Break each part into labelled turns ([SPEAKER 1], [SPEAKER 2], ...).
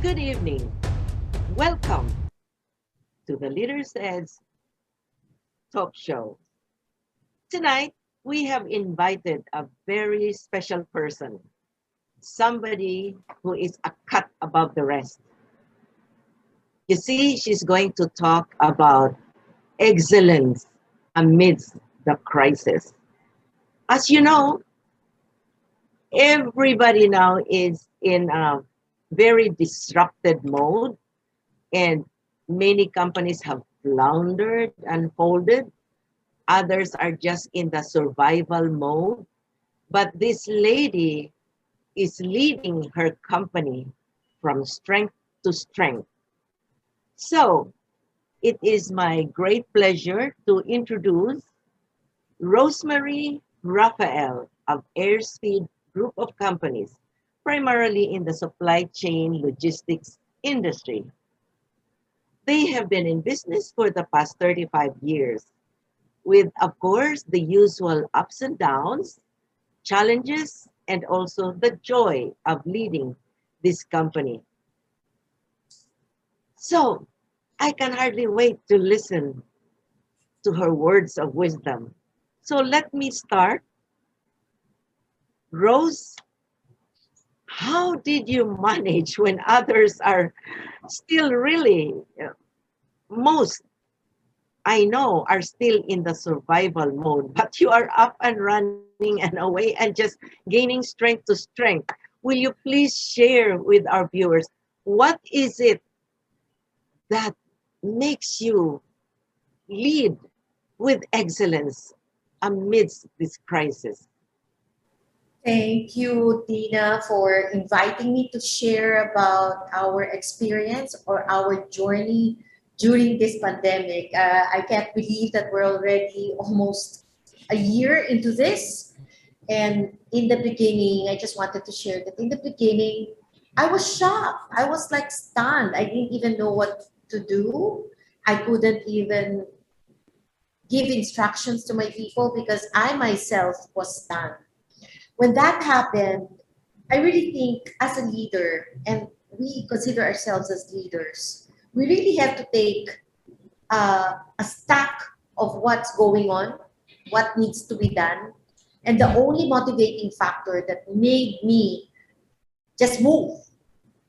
[SPEAKER 1] Good evening. Welcome to the Leader's Ed's talk show. Tonight, we have invited a very special person, somebody who is a cut above the rest. You see, she's going to talk about excellence amidst the crisis. As you know, everybody now is in a very disrupted mode, and many companies have floundered and folded. Others are just in the survival mode. But this lady is leading her company from strength to strength. So it is my great pleasure to introduce Rosemarie Rafael of Airspeed Group of Companies, primarily in the supply chain logistics industry. They have been in business for the past 35 years, with, of course, the usual ups and downs, challenges, and also the joy of leading this company. So I can hardly wait to listen to her words of wisdom. So let me start. Rose, how did you manage when others are still really, most I know are still in the survival mode, but you are up and running and away and just gaining strength to strength. Will you please share with our viewers what is it that makes you lead with excellence amidst this crisis?
[SPEAKER 2] Thank you, Tina, for inviting me to share about our experience or our journey during this pandemic. I can't believe that we're already almost a year into this. And in the beginning, I just wanted to share that in the beginning, I was shocked. I was like stunned. I didn't even know what to do. I couldn't even give instructions to my people because I myself was stunned. When that happened, I really think as a leader, and we consider ourselves as leaders, we really have to take a stack of what's going on, what needs to be done. And the only motivating factor that made me just move,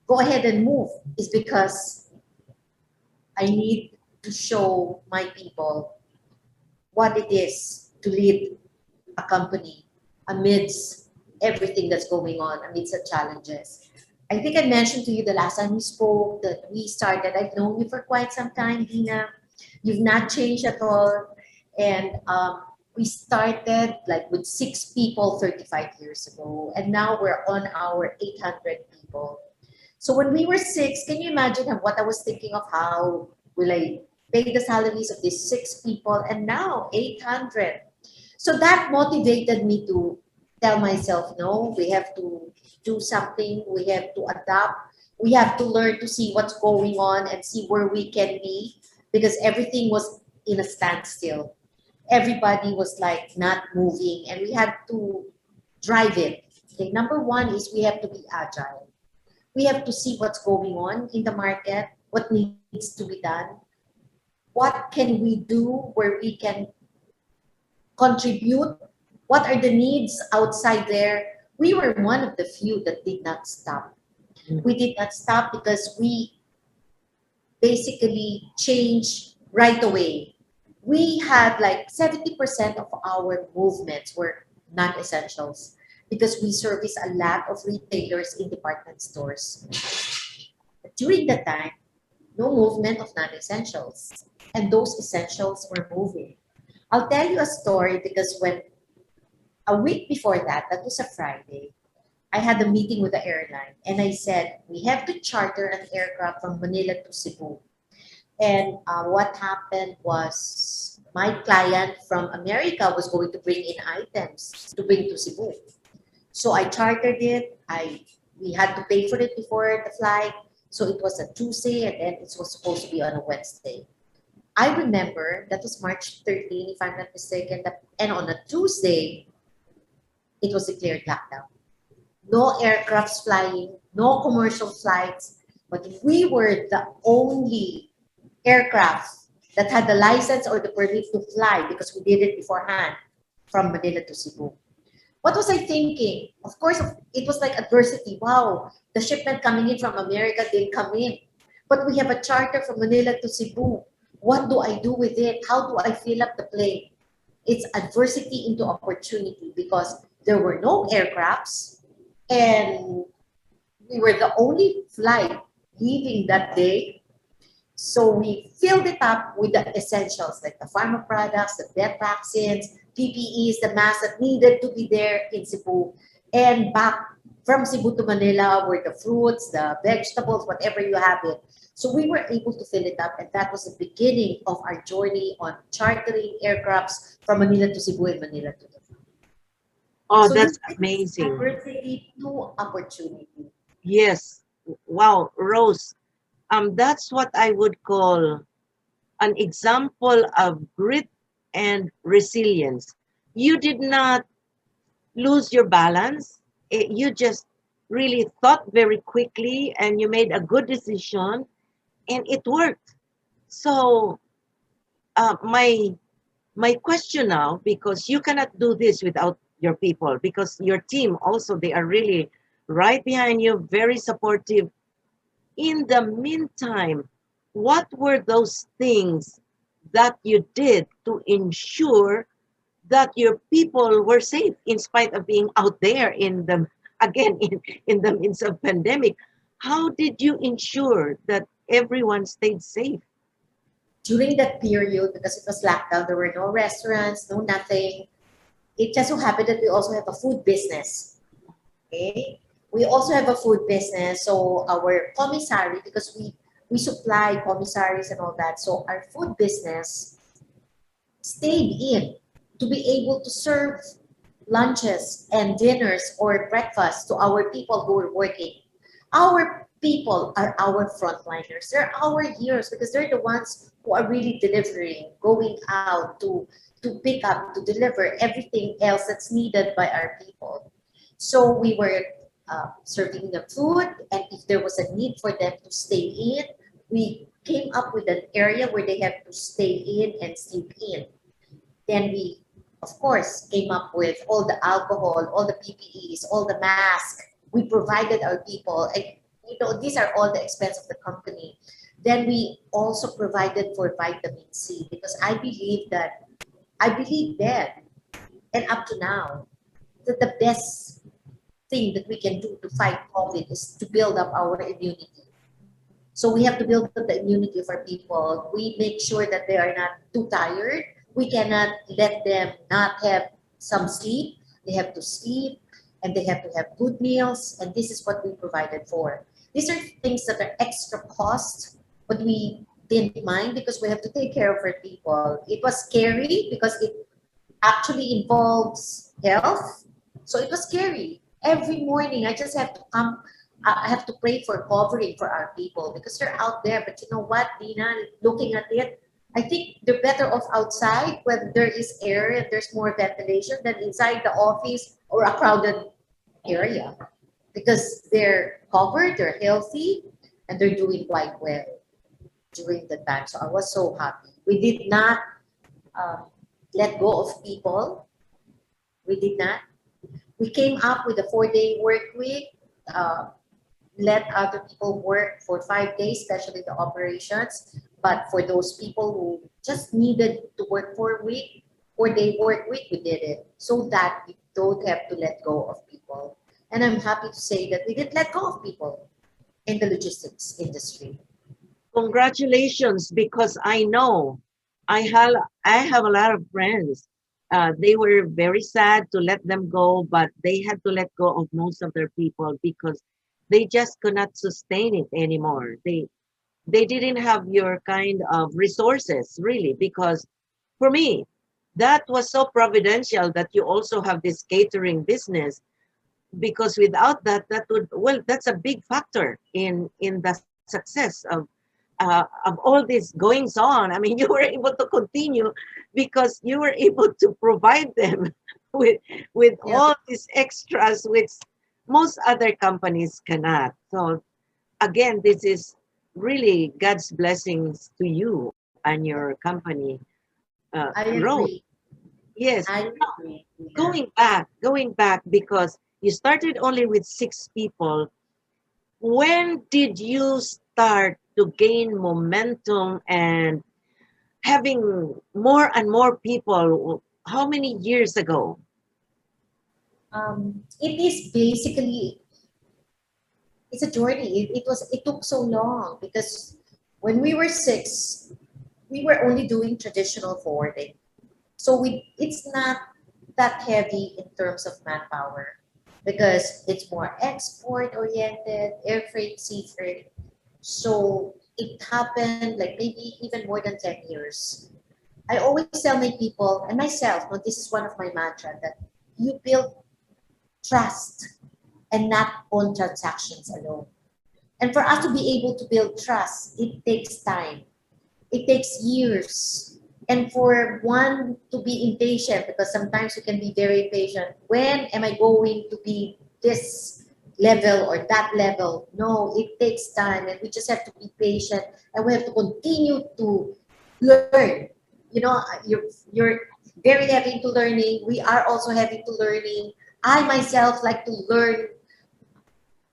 [SPEAKER 2] go ahead and move, is because I need to show my people what it is to lead a company amidst everything that's going on, amidst the challenges. I think I mentioned to you the last time we spoke that we started. I've known you for quite some time, Dina. You've not changed at all. And we started like with 6 people 35 years ago. And now we're on our 800 people. So when we were six, can you imagine what I was thinking of? How will I pay the salaries of these 6 people? And now 800. So that motivated me to tell myself, no, we have to do something. We have to adapt. We have to learn to see what's going on and see where we can be because everything was in a standstill. Everybody was like not moving and we had to drive it. Okay, number one is we have to be agile. We have to see what's going on in the market, what needs to be done, what can we do where we can contribute, what are the needs outside there. We were one of the few that did not stop. We did not stop because we basically changed right away. We had like 70% of our movements were non-essentials because we service a lot of retailers in department stores. But during that time, no movement of non-essentials. And those essentials were moving. I'll tell you a story because when a week before that, that was a Friday, I had a meeting with the airline and I said, we have to charter an aircraft from Manila to Cebu. And what happened was my client from America was going to bring in items to bring to Cebu. So I chartered it. We had to pay for it before the flight. So it was a Tuesday and then it was supposed to be on a Wednesday. I remember that was March 13, if I'm not mistaken, and on a Tuesday, it was declared lockdown. No aircrafts flying, no commercial flights. But we were the only aircraft that had the license or the permit to fly because we did it beforehand from Manila to Cebu. What was I thinking? Of course, it was like adversity. Wow, the shipment coming in from America didn't come in. But we have a charter from Manila to Cebu. What do I do with it? How do I fill up the plane? It's adversity into opportunity because there were no aircrafts and we were the only flight leaving that day. So we filled it up with the essentials like the pharma products, the vet vaccines, PPEs, the masks that needed to be there in Cebu. And back from Cebu to Manila were the fruits, the vegetables, whatever you have it. So we were able to fill it up, and that was the beginning of our journey on chartering aircrafts from Manila to Cebu and Manila to the.
[SPEAKER 1] Oh,
[SPEAKER 2] So you
[SPEAKER 1] that's
[SPEAKER 2] see
[SPEAKER 1] amazing.
[SPEAKER 2] adversity to opportunity.
[SPEAKER 1] Yes. Wow, Rose. That's what I would call an example of grit and resilience. You did not lose your balance. You just really thought very quickly and you made a good decision and it worked. So my question now, because you cannot do this without your people, because your team also, they are really right behind you, very supportive. In the meantime, what were those things that you did to ensure that your people were safe in spite of being out there in the again in the midst of pandemic? How did you ensure that everyone stayed safe?
[SPEAKER 2] During that period, because it was lockdown, there were no restaurants, no nothing. It just so happened that we also have a food business. Okay, we also have a food business. So our commissary, because we supply commissaries and all that. So our food business stayed in to be able to serve lunches and dinners or breakfast to our people who were working. Our people are our frontliners. They're our heroes because they're the ones who are really delivering, going out to pick up, to deliver everything else that's needed by our people. So we were serving them food, and if there was a need for them to stay in, we came up with an area where they have to stay in and sleep in. Then we, of course, came up with all the alcohol, all the PPEs, all the masks. We provided our people. And, these are all the expense of the company. Then we also provided for vitamin C because I believe then and up to now that the best thing that we can do to fight COVID is to build up our immunity. So we have to build up the immunity of our people. We make sure that they are not too tired. We cannot let them not have some sleep. They have to sleep and they have to have good meals. And this is what we provided for. These are things that are extra cost, but we didn't mind because we have to take care of our people. It was scary because it actually involves health. So it was scary. Every morning, I just have to come. I have to pray for covering for our people because they're out there. But you know what, Dina, looking at it, I think they're better off outside when there is air and there's more ventilation than inside the office or a crowded area because they're covered, they're healthy, and they're doing quite well during the time. So I was so happy. We did not uh, let go of people. We did not. We came up with a 4-day work week, uh, let other people work for 5 days, especially the operations. But for those people who just needed to work for a week, 4-day work week, we did it so that we don't have to let go of people. And I'm happy to say that we did let go of people in the logistics industry.
[SPEAKER 1] Congratulations, because I know I have a lot of friends. They were very sad to let them go, but they had to let go of most of their people because they just could not sustain it anymore. They didn't have your kind of resources really, because for me, that was so providential that you also have this catering business, because without that, that would, well, that's a big factor in the success of all this goings on. I mean, you were able to continue because you were able to provide them with
[SPEAKER 2] Yeah.
[SPEAKER 1] all these extras which most other companies cannot. So again, this is really God's blessings to you and your company,
[SPEAKER 2] I
[SPEAKER 1] Rose.
[SPEAKER 2] agree.
[SPEAKER 1] Yes.
[SPEAKER 2] I
[SPEAKER 1] Now,
[SPEAKER 2] agree, Tina.
[SPEAKER 1] going back, because you started only with 6 people. When did you start to gain momentum and having more and more people? How many years ago?
[SPEAKER 2] It is basically it's a journey. It took so long because when we were six, we were only doing traditional forwarding. So it's not that heavy in terms of manpower because it's more export oriented, air freight, sea freight. So it happened like maybe even more than 10 years. I always tell my people and myself, no, this is one of my mantra that you build trust and not on transactions alone. And for us to be able to build trust, it takes time. It takes years. And for one to be impatient, because sometimes we can be very impatient. When am I going to be this level or that level? No, it takes time, and we just have to be patient, and we have to continue to learn. You know, you're very heavy into learning. We are also heavy to learning. I myself like to learn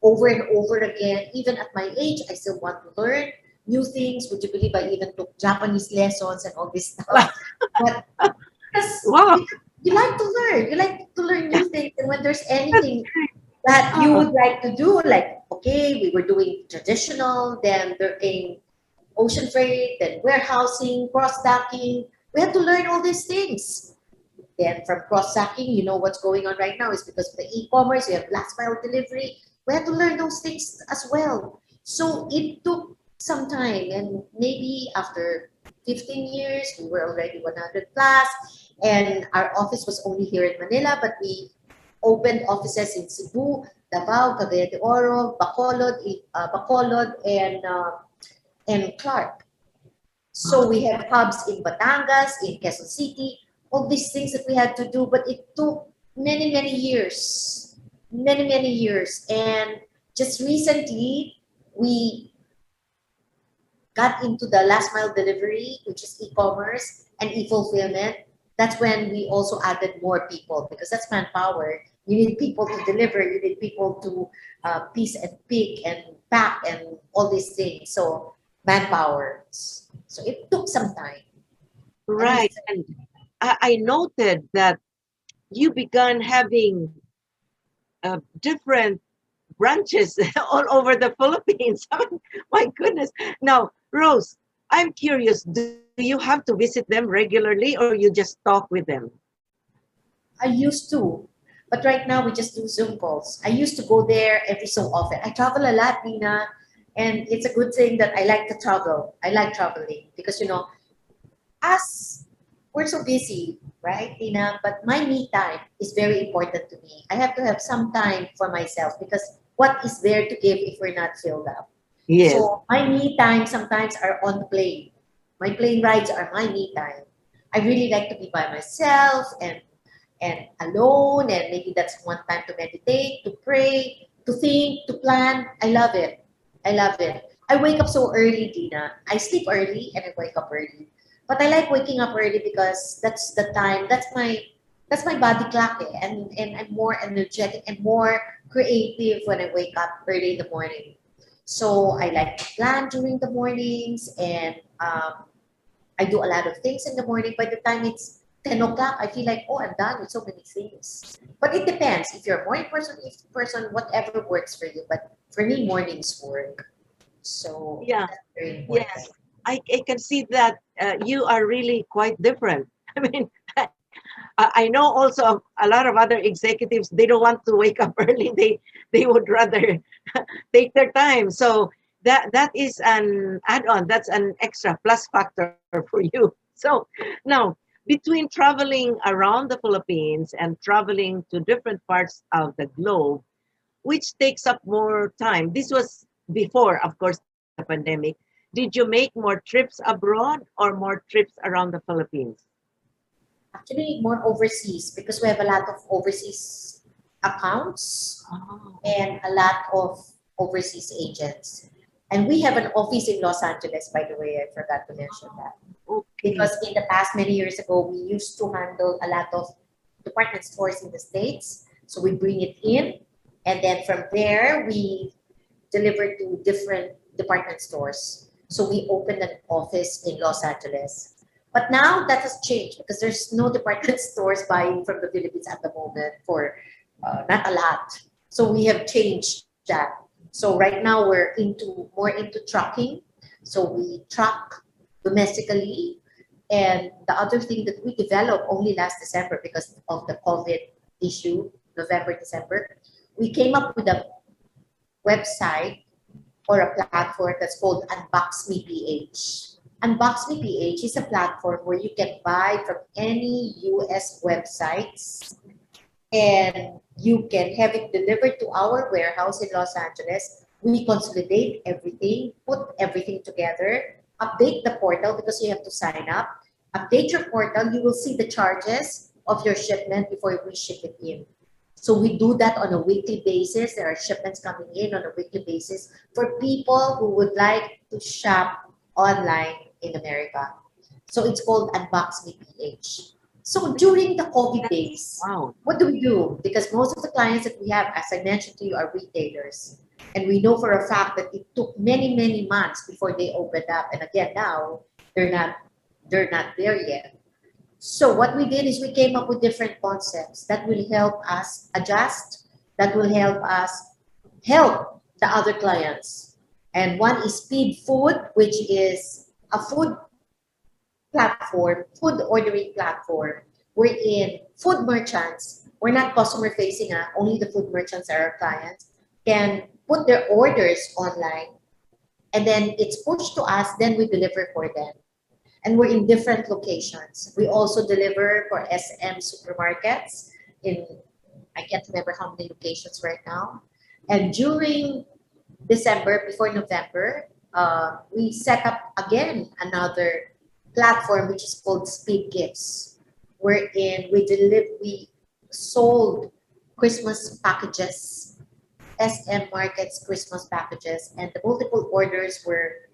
[SPEAKER 2] over and over again. Even at my age, I still want to learn new things. Would you believe I even took Japanese lessons and all this stuff? But because
[SPEAKER 1] Wow,
[SPEAKER 2] you like to learn, you like to learn new things. And when there's
[SPEAKER 1] that's
[SPEAKER 2] anything that you
[SPEAKER 1] oh,
[SPEAKER 2] would like to do, like, okay, we were doing traditional, then there came ocean freight, then warehousing, cross-docking. We have to learn all these things. Then from cross-docking, you know what's going on right now is because of the e-commerce, we have last mile delivery. We have to learn those things as well. So it took some time, and maybe after 15 years, we were already 100 plus, and our office was only here in Manila, but we opened offices in Cebu, Davao, Cagayan de Oro, Bacolod, and Clark. So we have hubs in Batangas, in Quezon City, all these things that we had to do, but it took many, many years, many, many years. And just recently, we got into the last mile delivery, which is e-commerce and e-fulfillment. That's when we also added more people because that's manpower. You need people to deliver. You need people to piece and pick and pack and all these things. So manpower. So it took some time. I must
[SPEAKER 1] right.
[SPEAKER 2] say,
[SPEAKER 1] And I noted that you began having different branches all over the Philippines. I mean, my goodness. Now, Rose, I'm curious, do you have to visit them regularly or you just talk with them?
[SPEAKER 2] I used to, but right now we just do Zoom calls. I used to go there every so often. I travel a lot, Nina, and it's a good thing that I like to travel. I like traveling because us we're so busy, right, Tina? But my me time is very important to me. I have to have some time for myself because what is there to give if we're not filled up?
[SPEAKER 1] Yes.
[SPEAKER 2] So my me time sometimes are on the plane. My plane rides are my me time. I really like to be by myself and alone, and maybe that's one time to meditate, to pray, to think, to plan. I love it. I love it. I wake up so early, Dina. I sleep early and I wake up early. But I like waking up early because that's the time. That's my body clock, eh? And I'm more energetic and more creative when I wake up early in the morning. So I like to plan during the mornings, and I do a lot of things in the morning. By the time it's 10 o'clock, I feel like, oh, I'm done with so many things. But it depends. If you're a morning person, evening person, whatever works for you. But for me, mornings work. So
[SPEAKER 1] Yeah.
[SPEAKER 2] that's very important.
[SPEAKER 1] Yes. I can see that you are really quite different. I mean, I know also a lot of other executives, they don't want to wake up early. They would rather take their time. So that is an add-on. That's an extra plus factor for you. So now, between traveling around the Philippines and traveling to different parts of the globe, which takes up more time? This was before, of course, the pandemic. Did you make more trips abroad or more trips around the Philippines?
[SPEAKER 2] Actually, more overseas because we have a lot of overseas accounts
[SPEAKER 1] Oh,
[SPEAKER 2] and
[SPEAKER 1] okay.
[SPEAKER 2] a lot of overseas agents. And we have an office in Los Angeles, by the way. I forgot to mention that.
[SPEAKER 1] Okay.
[SPEAKER 2] Because in the past, many years ago, we used to handle a lot of department stores in the States. So we bring it in, and then from there, we deliver to different department stores. So we opened an office in Los Angeles. But now that has changed because there's no department stores buying from the Philippines at the moment for not a lot. So we have changed that. So right now we're into more into trucking. So we truck domestically. And the other thing that we developed only last December because of the COVID issue, November, December, we came up with a website or a platform that's called Unbox Me PH. Unbox Me PH is a platform where you can buy from any US websites and you can have it delivered to our warehouse in Los Angeles. We consolidate everything, put everything together, update the portal because you have to sign up. Update your portal, you will see the charges of your shipment before we ship it in. So we do that on a weekly basis. There are shipments coming in on a weekly basis for people who would like to shop online in America. So it's called Unbox Me PH. So during the COVID days,
[SPEAKER 1] Wow.
[SPEAKER 2] what do we do? Because most of the clients that we have, as I mentioned to you, are retailers. And we know for a fact that it took many, many months before they opened up. And again, now they're not they're not there yet. So what we did is we came up with different concepts that will help us adjust, that will help us help the other clients. And one is Speed Food, which is a food platform, food ordering platform, wherein food merchants, we're not customer facing, only the food merchants are our clients, can put their orders online and then it's pushed to us, then we deliver for them. And we're in different locations. We also deliver for SM supermarkets in, I can't remember how many locations right now. And during December, before November, we set up again another platform which is called Speed Gifts, wherein we sold Christmas packages, SM Markets Christmas packages, and the multiple orders were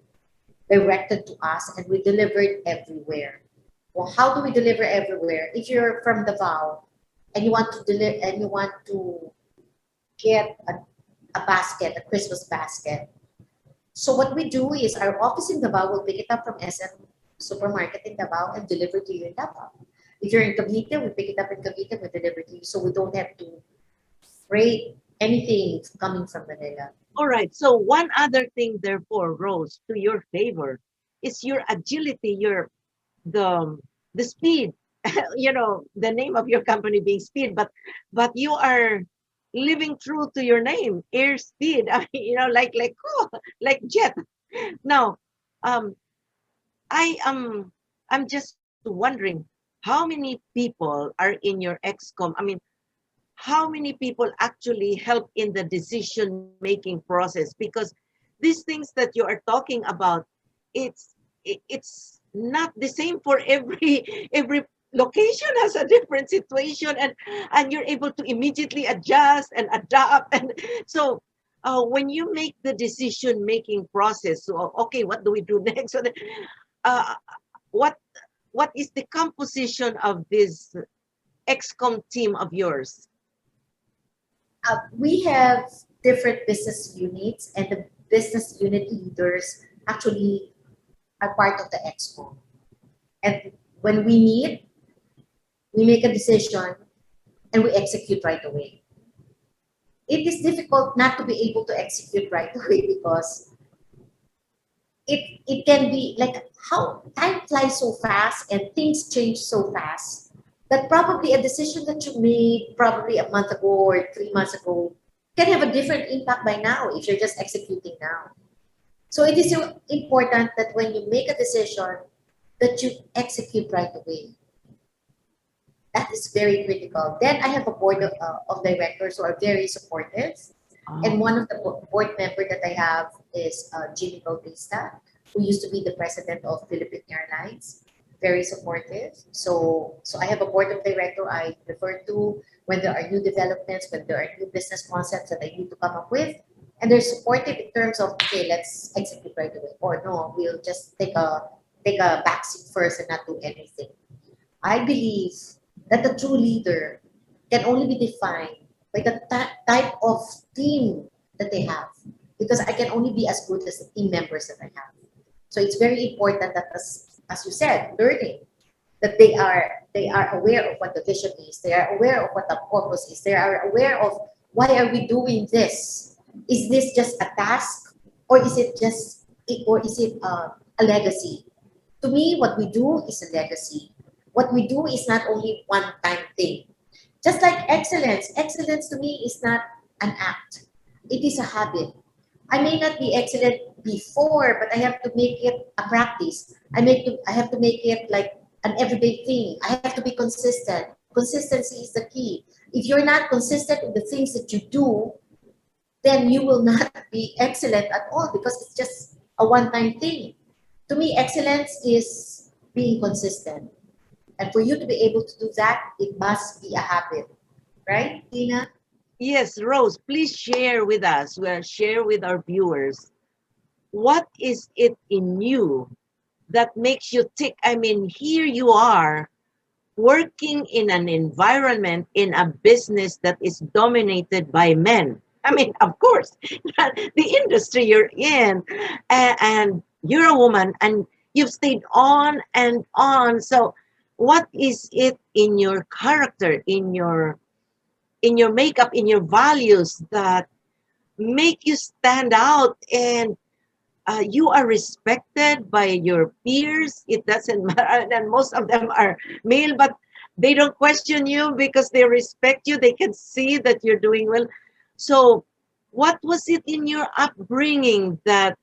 [SPEAKER 2] directed to us and we delivered everywhere. Well, how do we deliver everywhere? If you're from Davao and you want to deliver and you want to get a basket, a Christmas basket. So what we do is our office in Davao will pick it up from SM supermarket in Davao and deliver to you in Davao. If you're in Cavite, we pick it up in Cavite, we deliver to you. So we don't have to freight anything coming from Manila.
[SPEAKER 1] All right. So one other thing, therefore, Rose, to your favor, is your agility, your the the speed. The name of your company being Speed, but you are living true to your name, Airspeed. I mean, like like jet. Now, um, I am I'm just wondering how many people are in your XCOM. I mean, how many people actually help in the decision making process, because these things that you are talking about, it's not the same for every location has a different situation, and you're able to immediately adjust and adapt. And so when you make the decision making process, so okay, what do we do next? So uh, what what is the composition of this XCOM team of yours?
[SPEAKER 2] We have different business units, and the business unit leaders actually are part of the expo. And when we meet, we make a decision and we execute right away. It is difficult not to be able to execute right away because it can be like how time flies so fast and things change so fast that probably a decision that you made probably a month ago or 3 months ago can have a different impact by now if you're just executing now. So it is so important that when you make a decision that you execute right away. That is very critical. Then I have a board of directors who are very supportive. And
[SPEAKER 1] Oh,
[SPEAKER 2] one of the board member that I have is Jimmy Bautista, who used to be the president of Philippine Airlines. Very supportive. So I have a board of director I refer to when there are new developments, when there are new business concepts that I need to come up with, and they're supportive in terms of, okay, let's execute right away, or no, we'll just take a backseat first and not do anything. I believe that the true leader can only be defined by the type of team that they have, because I can only be as good as the team members that I have. So it's very important that, as you said, learning, that they are aware of what the vision is, they are aware of what the purpose is, they are aware of why are we doing this. Is this just a task, or is it just, or is it a legacy? To me, what we do is a legacy. What we do is not only one time thing. Just like excellence, excellence to me is not an act, it is a habit. I may not be excellent before, but I have to make it a practice. I have to make it like an everyday thing. I have to be consistent. Consistency is the key. If you're not consistent in the things that you do, then you will not be excellent at all, because it's just a one-time thing. To me, excellence is being consistent. And for you to be able to do that, it must be a habit, right, Tina?
[SPEAKER 1] Yes, Rose, please share with us, share with our viewers, what is it in you that makes you tick? I mean, here you are working in an environment, in a business that is dominated by men. I mean, of course, the industry you're in, and you're a woman, and you've stayed on and on. So, what is it in your character, in your makeup, in your values that make you stand out, and you are respected by your peers? It doesn't matter, and most of them are male, but they don't question you because they respect you. They can see that you're doing well. So, what was it in your upbringing that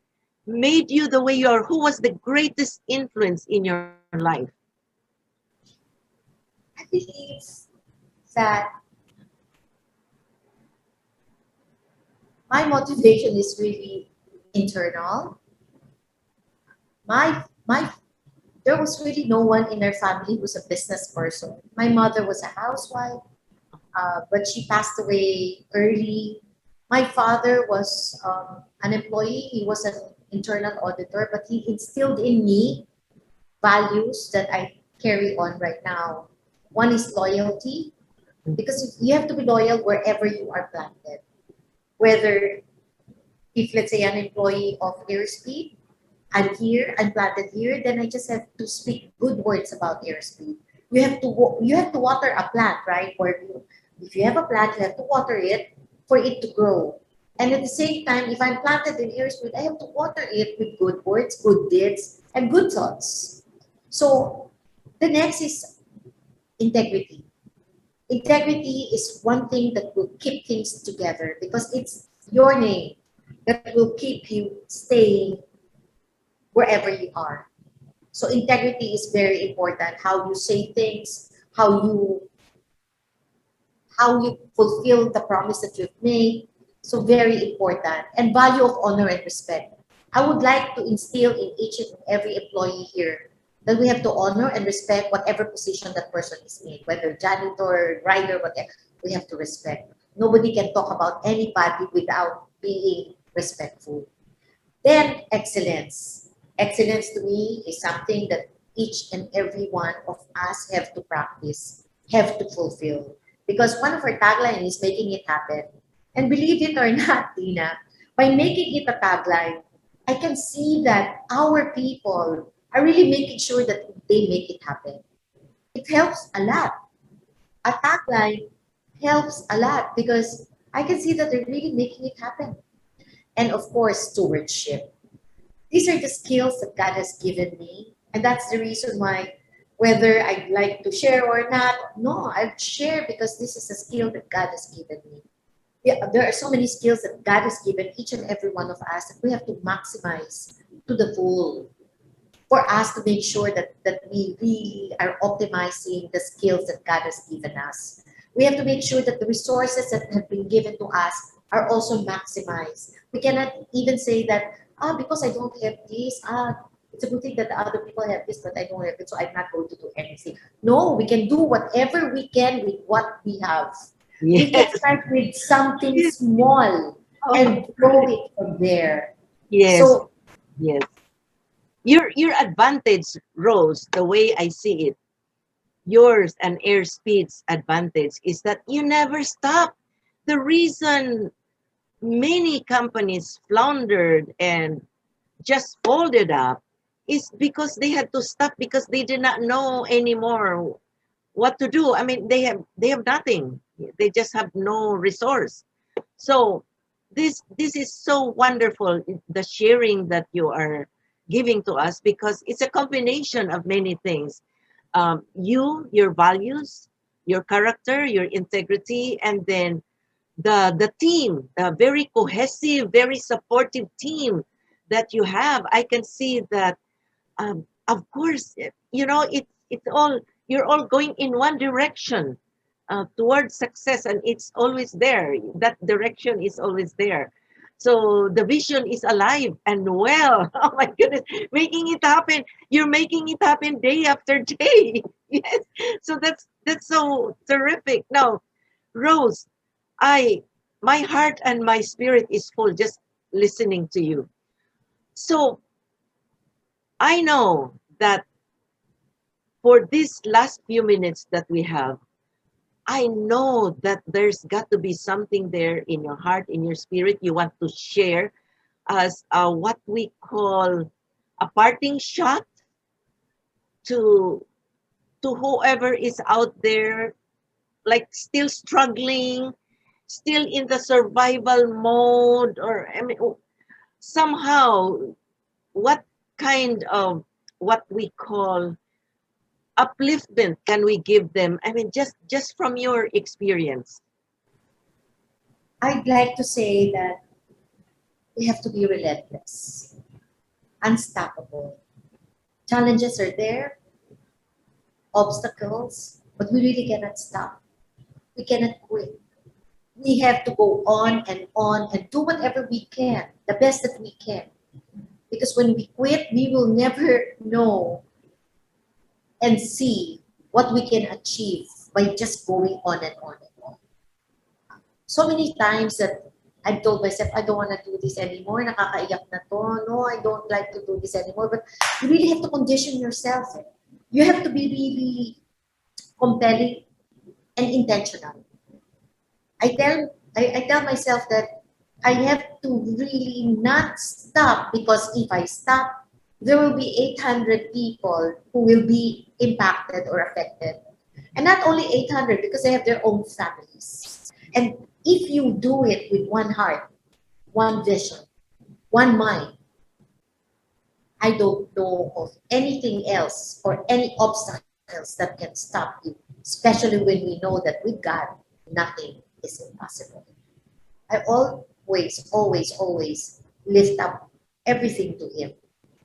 [SPEAKER 1] made you the way you are? Who was the greatest influence in your life?
[SPEAKER 2] I believe that my motivation is really internal. My There was really no one in our family who's a business person. My mother was a housewife, but she passed away early. My father was an employee. He was an internal auditor, but he instilled in me values that I carry on right now. One is loyalty, because you have to be loyal wherever you are planted. Whether, if let's say, an employee of Airspeed, I'm here, I'm planted here, then I just have to speak good words about Airspeed. You have to water a plant, right? If you have a plant, you have to water it for it to grow. And at the same time, if I'm planted in Airspeed, I have to water it with good words, good deeds, and good thoughts. So the next is integrity. Integrity is one thing that will keep things together, because it's your name that will keep you staying wherever you are. So integrity is very important. How you say things, how you fulfill the promise that you've made. So very important. And value of honor and respect. I would like to instill in each and every employee here that we have to honor and respect whatever position that person is in, whether janitor, rider, whatever. We have to respect. Nobody can talk about anybody without being respectful. Then excellence. Excellence to me is something that each and every one of us have to practice, have to fulfill. Because one of our tagline is making it happen. And believe it or not, Tina, by making it a tagline, I can see that our people are really making sure that they make it happen. It helps a lot. A tagline helps a lot, because I can see that they're really making it happen. And of course, stewardship. These are the skills that God has given me. And that's the reason why, whether I'd like to share or not, no, I'd share, because this is a skill that God has given me. Yeah, there are so many skills that God has given each and every one of us that we have to maximize to the full, for us to make sure that we really are optimizing the skills that God has given us. We have to make sure that the resources that have been given to us are also maximized. We cannot even say that, because I don't have this, it's a good thing that the other people have this, but I don't have it, so I'm not going to do anything. No, we can do whatever we can with what we have. We can
[SPEAKER 1] Yes.
[SPEAKER 2] start with something small. and grow it from there.
[SPEAKER 1] Yes,
[SPEAKER 2] So
[SPEAKER 1] yes. Your advantage, Rose, the way I see it, yours and Airspeed's advantage is that you never stop. The reason many companies floundered and just folded up is because they had to stop because they did not know anymore what to do. I mean, they have nothing. They just have no resource. So this is so wonderful, the sharing that you are giving to us, because it's a combination of many things. Your values, your character, your integrity, and then the team, the very cohesive, very supportive team that you have. I can see that, of course, it's all, you're all going in one direction, towards success, and it's always there. That direction is always there. So the vision is alive and well. Oh my goodness, making it happen. You're making it happen day after day. Yes. So that's so terrific. Now, Rose, I my heart and my spirit is full just listening to you. So I know that for these last few minutes that we have, I know that there's got to be something there in your heart, in your spirit, you want to share as, what we call a parting shot to whoever is out there, like still struggling, still in the survival mode, or I mean, somehow, what kind of, what we call, upliftment can we give them? I mean, just from your experience.
[SPEAKER 2] I'd like to say that we have to be relentless, unstoppable. Challenges are there, obstacles, but we really cannot stop. We cannot quit. We have to go on and do whatever we can, the best that we can. Because when we quit, we will never know and see what we can achieve by just going on and on and on. So many times that I've told myself, I don't want to do this anymore. Nakakaiyak na to. No, I don't like to do this anymore. But you really have to condition yourself. You have to be really compelling and intentional. I tell myself that I have to really not stop, because if I stop, there will be 800 people who will be impacted or affected. And not only 800, because they have their own families. And if you do it with one heart, one vision, one mind, I don't know of anything else or any obstacles that can stop you, especially when we know that with God, nothing is impossible. I always lift up everything to Him,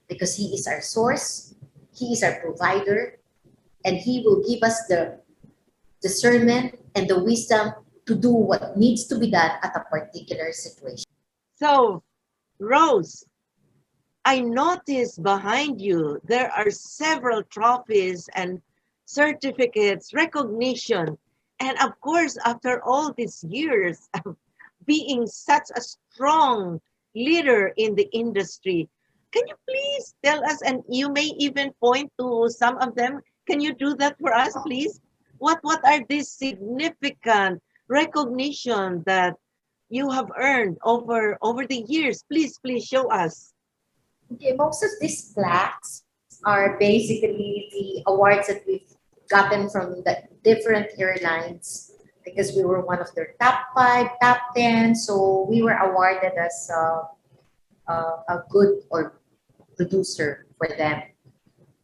[SPEAKER 2] because He is our source, He is our provider, and He will give us the discernment and the wisdom to do what needs to be done at a particular situation.
[SPEAKER 1] So, Rose, I noticed behind you there are several trophies and certificates, recognition, and of course, after all these years of being such a strong leader in the industry, can you please tell us, and you may even point to some of them? Can you do that for us, please? What are these significant recognition that you have earned over the years? Please show us.
[SPEAKER 2] Okay, most of these plaques are basically the awards that we've gotten from the different airlines, because we were one of their top 5, top 10. So we were awarded as a good or producer for them.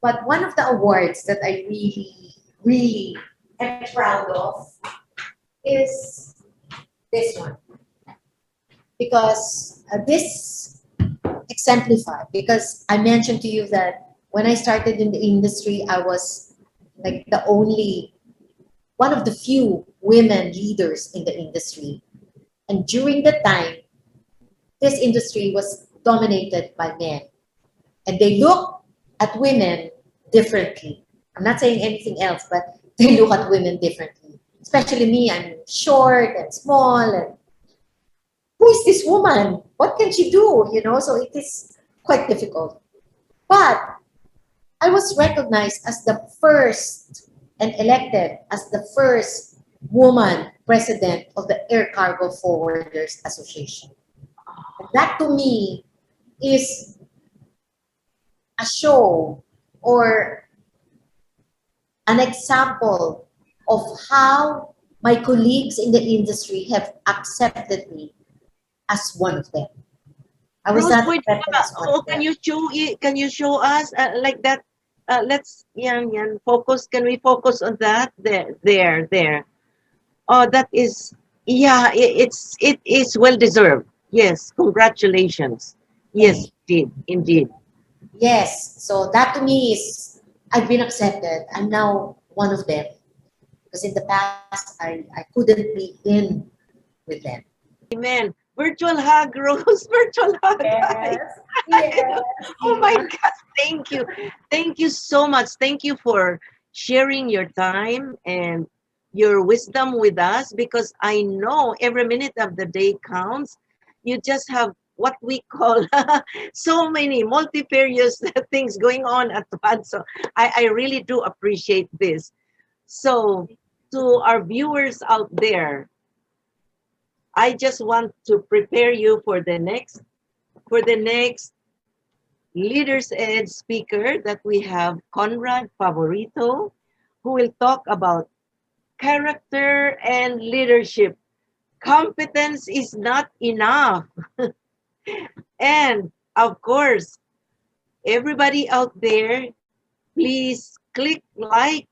[SPEAKER 2] But one of the awards that I really am proud of is this one, because this exemplified, because I mentioned to you that when I started in the industry, I was like the only one of the few women leaders in the industry. And during the time, this industry was dominated by men. And they look at women differently. I'm not saying anything else, but they look at women differently. Especially me, I'm short and small. And who is this woman? What can she do? You know, so it is quite difficult. But I was recognized as the first and elected as the first woman president of the Air Cargo Forwarders Association. And that to me is a show or an example of how my colleagues in the industry have accepted me as one of them. I was
[SPEAKER 1] Rose,
[SPEAKER 2] not
[SPEAKER 1] pwede
[SPEAKER 2] accepted
[SPEAKER 1] ba?
[SPEAKER 2] as one
[SPEAKER 1] Oh,
[SPEAKER 2] of them.
[SPEAKER 1] can you show us like that? Let's focus. Can we focus on that? There. Oh, that is, yeah, it is well deserved. Yes, congratulations.
[SPEAKER 2] Thank
[SPEAKER 1] Yes, indeed.
[SPEAKER 2] Yes, so that to me is I've been accepted. I'm now one of them because in the past I couldn't be in with them.
[SPEAKER 1] Amen. Virtual hug, Rose. Virtual hug.
[SPEAKER 2] Yes, yes,
[SPEAKER 1] Oh my
[SPEAKER 2] Tina.
[SPEAKER 1] God. Thank you. Thank you so much. Thank you for sharing your time and your wisdom with us, because I know every minute of the day counts. You just have what we call so many multifarious things going on at once. So I really do appreciate this. So to our viewers out there, I just want to prepare you for the next Leaders Ed speaker that we have, Conrad Favorito, who will talk about character and leadership. Competence is not enough. And of course, everybody out there, please click like,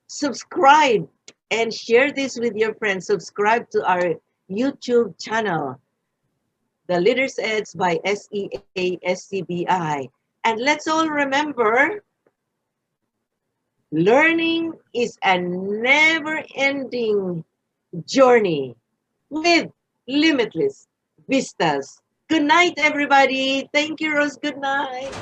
[SPEAKER 1] subscribe, and share this with your friends. Subscribe to our YouTube channel, The Leaders Eds by SEASCBI. And let's all remember, learning is a never-ending journey with limitless vistas. Good night, everybody. Thank you, Rose. Good night.